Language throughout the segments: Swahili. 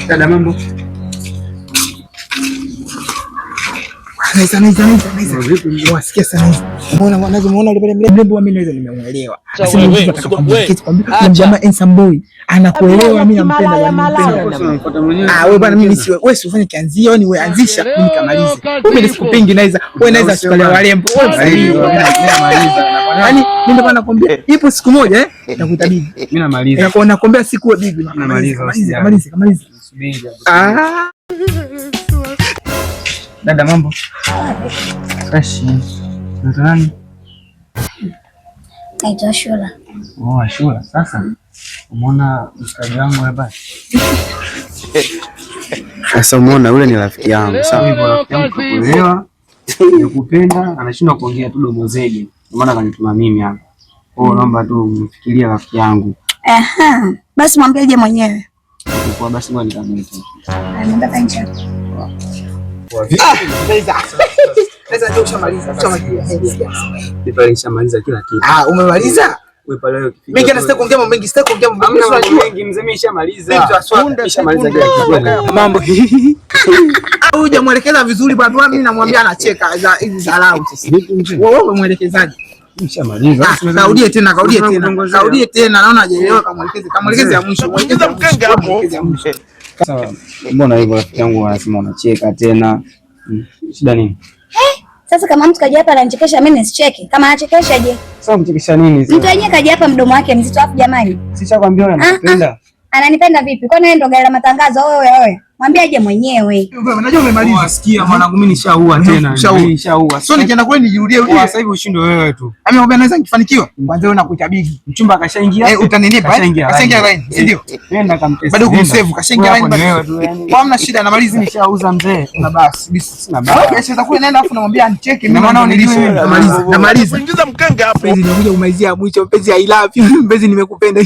Dada mambo. Wasikia sana. Umeona yule mrembo mimi naweza nimemuelewa. Jamaa handsome boy anakuelewa mimi nampenda wewe bwana mimi wewe usifanye kianzio ni wewe anzisha mimi nikamalize. Mimi nisikupingi naweza wewe naweza shukalia warembo. Yaani mimi ndo nakwambia ipo siku moja nitakutabiri. Mimi namaliza. Nakwambia siku wewe bibi namaliza. Dada mambo. Fresh. Unaitwa nani? Naitwa Ashura. Oh, Ashura. Sasa umeona mshikaji wangu hapa? Sasa umeona yule ni rafiki yangu. Sawa hivyo rafiki yangu kuelewa. Nikupenda, anashindwa kuongea tu domo zege. Ndio maana kanituma mimi hapa. Oh, naomba tu mfikirie rafiki yangu. Aha. Basi mwambie je mwenyewe. Kwa basi ngoja nikamwite. Anaenda nje. Nishamaliza kila kitu. Umemaliza? Wewe pale leo mimi kana sitaki kuongea mambo mengi, mengi mzee, mimi nishamaliza. Nishamaliza kila kitu. Mambo. Hujamuelekeza vizuri bwana, mimi namwambia anacheka hizi dharau sasa. Wewe umemwelekezaje? Nishamaliza. Kaudie tena. Naona hajaelewa, kamuelekeze ya mwisho. Muingiza mkenge hapo. Sawa. Mbona hivyo rafiki yangu anasema unacheka tena? Shida nini? Sasa kama mtu kaja hapa ananichekesha mimi nisicheke. Kama anachekesha je? Sasa mchekesha nini sasa? Mtu yenyewe kaja hapa mdomo wake mzito afu jamani. Sishakwambia wewe ananipenda. Ananipenda vipi? Kwani wewe ndo gari la matangazo wewe? Mwambie aje mwenyewe. Unajua umemaliza. Sikia mwanangu mimi nishaua tena. Nishaua. Sio nikienda kweli nijirudie. Sasa hivi ushindwe wewe tu. Amemwambia naweza nikifanikiwa. Kwanza wewe unakuita bigi. Mchumba kashaingia. Utanilipa. Kashaingia line. Si ndio? Nenda kamtesa. Bado kumsave kashaingia line bado. Wewe tu yani. Hamna shida namaliza nishauza mzee. Na basi. Sina basi. Biashara za kule naenda afu namwambia anicheke. Mimi naona unilishe. Namaliza. Muingiza mkenge hapo. Mpenzi nimekuja kumalizia mwisho. Mpenzi I love you. Mpenzi nimekupenda.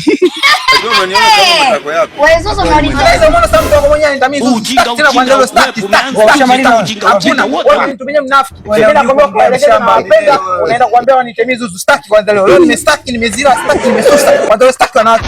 Umeniona kama matako yako. Wewe sasa unauliza. Unaona sasa mtu wako mwenyewe anitamiza. Tena kwanza leo staki. Hakuna wewe nitumie mnafiki. Unaenda kwambia kuelekeza na wapenda. Unaenda kuambia wanitemize staki kwanza leo. Leo nimestaki nimezira staki nimesusa. Kwanza leo staki wanawake.